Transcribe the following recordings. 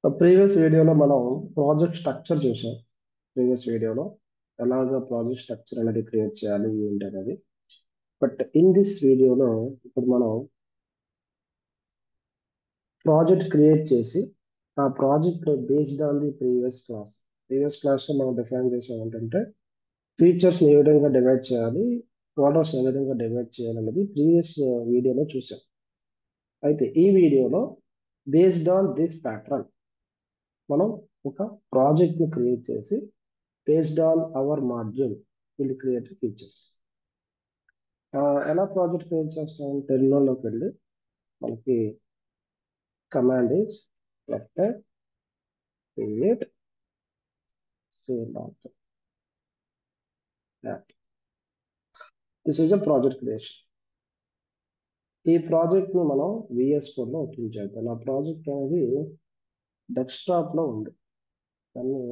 Previous వీడియోలో మనం project structure చూసాం. ప్రీవియస్ వీడియోలో ఎలాగ ప్రాజెక్ట్ స్ట్రక్చర్ అనేది క్రియేట్ చేయాలి ఏంటి అనేది. బట్ ఇన్ దిస్ వీడియోలో ఇప్పుడు మనం ప్రాజెక్ట్ క్రియేట్ చేసి ఆ project based on the previous class లో మనం డిఫైన్ చేసాం ఏంటంటే ఫీచర్స్ ఏ విధంగా డివైడ్ చేయాలి, ఫోల్డర్స్ ఏ విధంగా డివైడ్ చేయాలి అనేది ప్రీవియస్ వీడియోలో చూసాం. అయితే ఈ వీడియోలో బేస్డ్ ఆన్ దిస్ ప్యాటర్న్ మనం ఒక ప్రాజెక్ట్ ని క్రియేట్ చేసి based on our module will create features. ఎలా ప్రాజెక్ట్ క్రియేట్ చేస్తాం? టెర్మినల్లోకి వెళ్ళి మనకి command is left create save dot app. This is a project creation. ఈ ప్రాజెక్ట్ ని మనం విఎస్ కోడ్ లో ఓపెన్ చేద్దాం. నా ప్రాజెక్ట్ అనేది డెస్క్టాప్ లో ఉంది. దాన్ని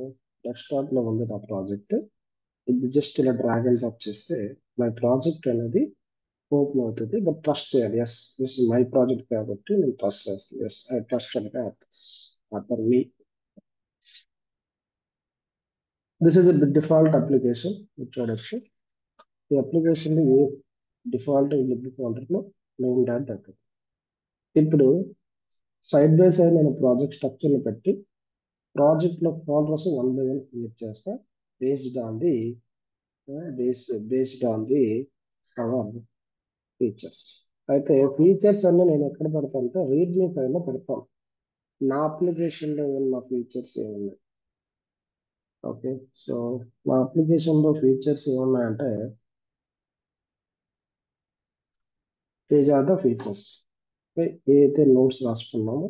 డెస్క్టాప్ లో ఉంది నా ప్రాజెక్ట్. ఇది జస్ట్ ఇలా డ్రాగ్ అండ్ డ్రాప్ చేస్తే మై ప్రాజెక్ట్ అనేది ఓపెన్ అవుతుంది. బట్ ట్రస్ట్ చేయాలి. Yes, this is my project కాబట్టి నేను ట్రస్ట్ చేస్తాను. ఎస్, ఐ ట్రస్ట్ అంటే for me. This is default application చూడొచ్చు. ఈ అప్లికేషన్ ఏ డిఫాల్ట్ లిబ్ ఫోల్డర్ లో మెయిన్ డాట్ దొరుకుతుంది. ఇప్పుడు సైడ్ బై సైడ్ నేను ప్రాజెక్ట్ స్ట్రక్చర్ ని పెట్టి ప్రాజెక్ట్ లో folders one by one create చేస్తా based on the based on the hour features. అయితే ఫీచర్స్ అన్ని నేను ఎక్కడ పెడతాను అంటే రీడ్మీ ఫైల్ లో పెడతాను. నా అప్లికేషన్ లో ఉన్న ఫీచర్స్ ఏమున్నాయి? ఓకే, సో మా అప్లికేషన్ లో ఫీచర్స్ ఏమున్నాయంటే దీస్ ఆర్ ద ఫీచర్స్. ఏదైతే నోట్స్ రాసుకున్నామో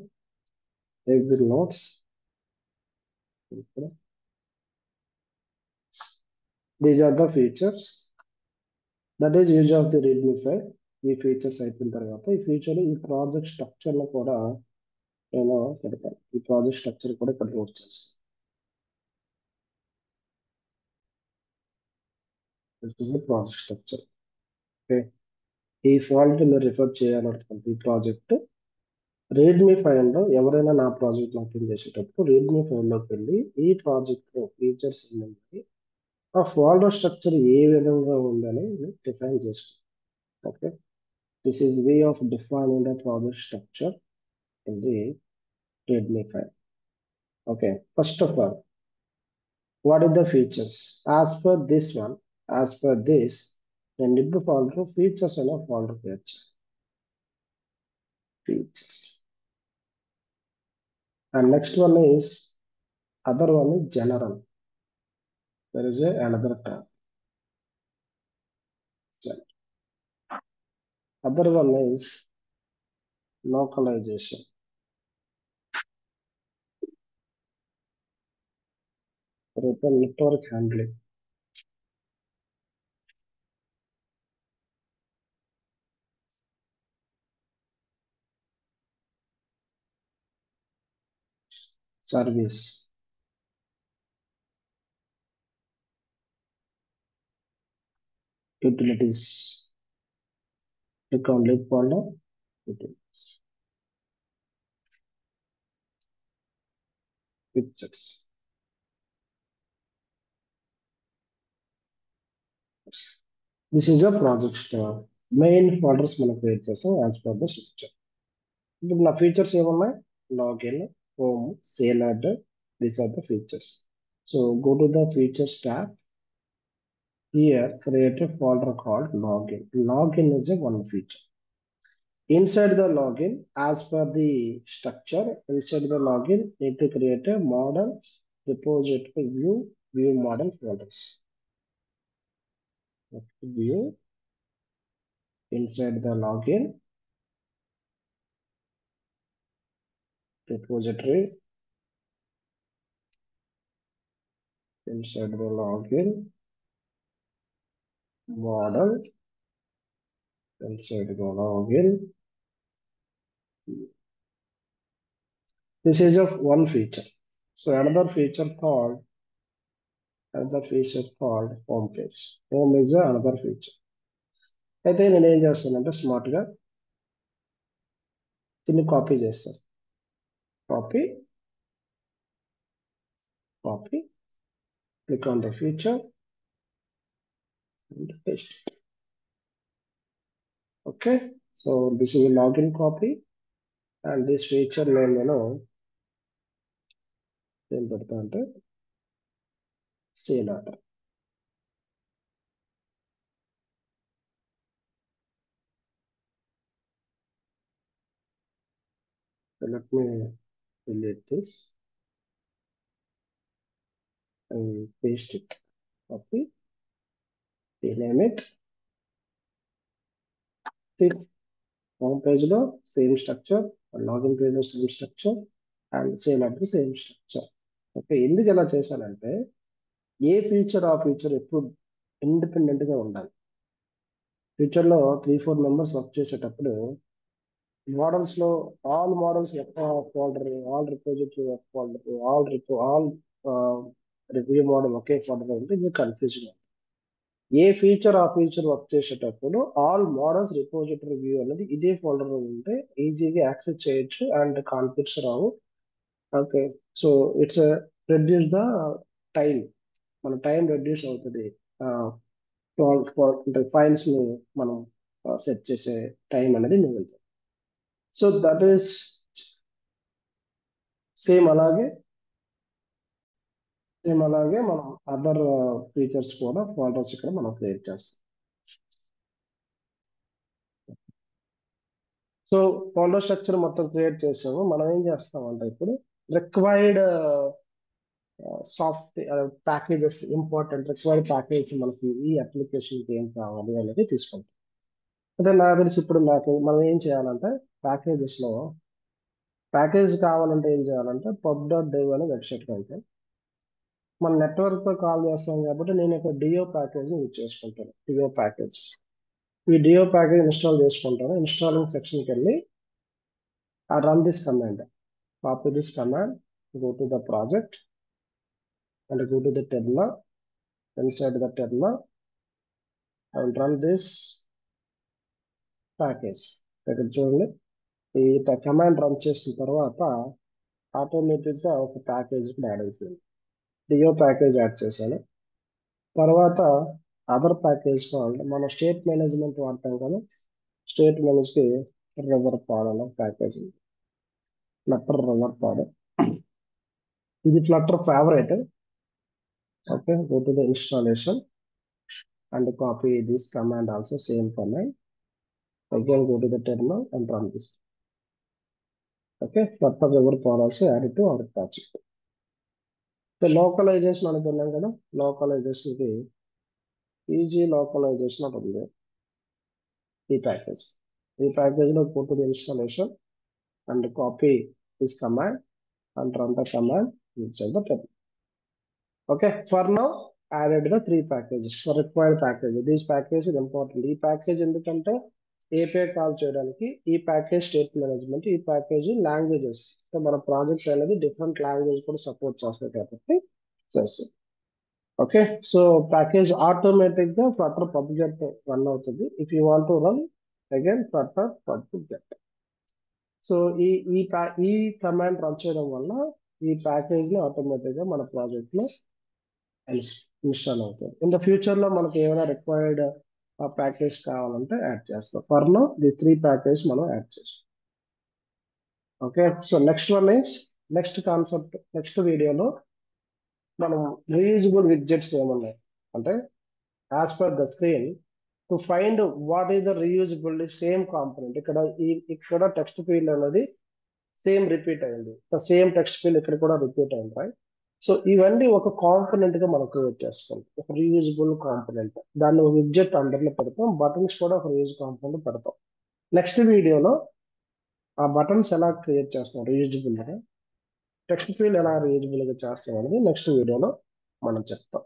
every notes these are the features that is use of the readme file. ఈ ఫీచర్స్ అయిపోయిన తర్వాత ఈ ఫీచర్ ఈ ప్రాజెక్ట్ స్ట్రక్చర్ లో కూడా నేను పెడతాను. ఈ ప్రాజెక్ట్ స్ట్రక్చర్ కూడా ఇక్కడ లోడ్ చేస్తాను. Project structure. ఓకే, ఈ ఫాల్ట్ మీరు రిఫర్ చేయాలనుకుంటే ఈ ప్రాజెక్ట్ రెడ్మీ ఫైల్ లో ఎవరైనా నా ప్రాజెక్ట్ ఓపెన్ చేసేటప్పుడు రెడ్మీ ఫైల్ లోకి వెళ్ళి ఈ ప్రాజెక్ట్ లో ఫీచర్స్ ఉన్నాయి, ఆ ఫోల్డర్ స్ట్రక్చర్ ఏ విధంగా ఉందని డిఫైన్ చేసుకోండి. Okay, this is way of defining the project structure in the Redmi file. Okay, first of all what is the features as per this one? As per this నేను lib folder features అనే folder create చేయాలి. Features and next one is other one is general. There is another tab. Other one is localization. Network handling. Service. Utilities. Click on link folder. Utilities. Pictures. This is a project store. Main folders మనం create చేస్తాం as per the structure. ఇప్పుడు నా features ఏమున్నాయి? Login, home, sale order. These are the features. So go to the features tab. Here, create a folder called login. Login is a one feature. Inside the login, as per the structure, inside the login, need to create a model repository view model folders. View inside the login repository, inside the login model, inside the login. This is of one feature. So another feature called home page. Home is another feature. అయితే నేను ఏం చేస్తానంటే smart గా దీన్ని copy చేస్తాను. Copy copy, click on the feature and paste it. Okay, so this is a login copy and this feature name ఏం పెడతా అంటే sale order. Let me delete this and paste it. Copy, rename it. Home page లో same structure, login page లో same structure and sale order same structure. Okay, ఎందుకు ఎలా చేశానంటే ఏ feature ఆ ఫీచర్ ఎప్పుడు ఇండిపెండెంట్ గా ఉండాలి. ఫ్యూచర్ లో 3-4 మెంబర్స్ వర్క్ చేసేటప్పుడు మోడల్స్ లో all models folder, all repository folder, all review model ఒకే ఫోల్డర్ ఉంటే ఇది కన్ఫ్యూజన్. ఏ ఫీచర్ ఆ ఫీచర్ వర్క్ చేసేటప్పుడు ఆల్ మోడల్స్ రిపోజిటరీ వ్యూ అనేది ఇదే ఫోల్డర్ లో ఉంటే ఈజీగా యాక్సెస్ చేయొచ్చు and conflicts Rao. Okay, so it's reduce the time, మన టైం రెడ్యూస్ అవుతుంది. అంటే ఫైల్స్ ని మనం సెట్ చేసే టైం అనేది మిగులుతుంది. సో దట్ ఈస్ సేమ్ అలాగే మనం అదర్ ఫీచర్స్ కూడా ఫోల్డర్స్ ఇక్కడ మనం క్రియేట్ చేస్తాం. సో ఫోల్డర్ స్ట్రక్చర్ మొత్తం క్రియేట్ చేసాము. మనం ఏం చేస్తామంటే ఇప్పుడు required packages, important required package మనకి ఈ అప్లికేషన్కి ఏం కావాలి అనేది తీసుకుంటాం. అదే నాకు తెలిసి ఇప్పుడు మనం ఏం చేయాలంటే ప్యాకేజెస్ లో ప్యాకేజ్ కావాలంటే ఏం చేయాలంటే pub.dev అనే వెబ్సైట్ ఉంటాయి. మన నెట్వర్క్ తో కాల్ చేస్తాం కాబట్టి నేను ఇక్కడ డియో ప్యాకేజ్ యూజ్ చేసుకుంటాను. డియో ప్యాకేజ్, ఈ డియో ప్యాకేజ్ ఇన్స్టాల్ చేసుకుంటాను. ఇన్స్టాలింగ్ సెక్షన్కి వెళ్ళి run this command, copy this command, go to the project and go to the terminal. Inside the terminal and run this package. ఇక్కడ చూడండి, ఈ కమాండ్ రన్ చేసిన తర్వాత ఆటోమేటిక్ గా ఒక ప్యాకేజ్ యాడ్ అవుతుంది. డియో ప్యాకేజ్ యాడ్ చేశాను. తర్వాత అదర్ ప్యాకేజ్ కావాలంటే మనం స్టేట్ మేనేజ్మెంట్ వాడతాం కదా, స్టేట్ మేనేజ్ కి రివర్ పాడ్ అనే ప్యాకేజ్, ఫ్లటర్ రివర్ పాడ్, ఇది Flutter favourite. Okay, go to the installation and copy this command also, same command. Again go to the terminal and run this. Okay, flutter river pod also added to our project. So localization అనుకున్నాం కదా, localization కి easy localization ఉంటుంది. ఈ package లో go to the installation and copy this command and run the command inside the terminal. Okay, for now added the 3 packages for required package. This package is important. ఈ package ఎందుకంటే API call చేయడానికి, ఈ package state management, ఈ package languages, మన project అనేది different language కూడా support చేస్తాయి కాబట్టి చేస్తాం. ఓకే, సో ప్యాకేజ్ ఆటోమేటిక్ గా ఫ్లటర్ పబ్గెట్ రన్ అవుతుంది. If you want to run again Flutter pub get. So ఈ కమాండ్ రన్ చేయడం వల్ల ఈ ప్యాకేజ్ ని ఆటోమేటిక్ గా మన ప్రాజెక్ట్ లో ఇన్స్టాల్ అవుతుంది. ఇన్ ద ఫ్యూచర్ లో మనకి ఏమైనా రిక్వైర్డ్ ప్యాకేజ్ కావాలంటే యాడ్ చేస్తాం. ఫర్ నో ది 3 ప్యాకేజ్ మనం యాడ్ చేస్తాం. Okay, so next concept, next వీడియోలో మనం రీయూజబుల్ విడ్జెట్స్ ఏమున్నాయి అంటే as per the screen to find what is the reusable same component. ఇక్కడ టెక్స్ట్ ఫీల్డ్ అనేది సేమ్ రిపీట్ అయింది, సేమ్ టెక్స్ట్ ఫీల్డ్ ఇక్కడ కూడా రిపీట్ అయింది, రైట్? సో ఇవన్నీ ఒక కాంపోనెంట్ గా మనం క్రియేట్ చేసుకోవాలి, ఒక రీయూజబుల్ కాంపోనెంట్. దాన్ని ఒక విడ్జెట్ అండర్లో పెడతాం, బటన్స్ కూడా ఒక రీయూజ్ కాంపోనెంట్ పెడతాం. నెక్స్ట్ వీడియోలో ఆ బటన్స్ ఎలా క్రియేట్ చేస్తాం రీయూజబుల్ గా, టెక్స్ట్ ఫీల్డ్ ఎలా రీయూజబుల్ గా చేస్తాం అనేది నెక్స్ట్ వీడియోలో మనం చెప్తాం.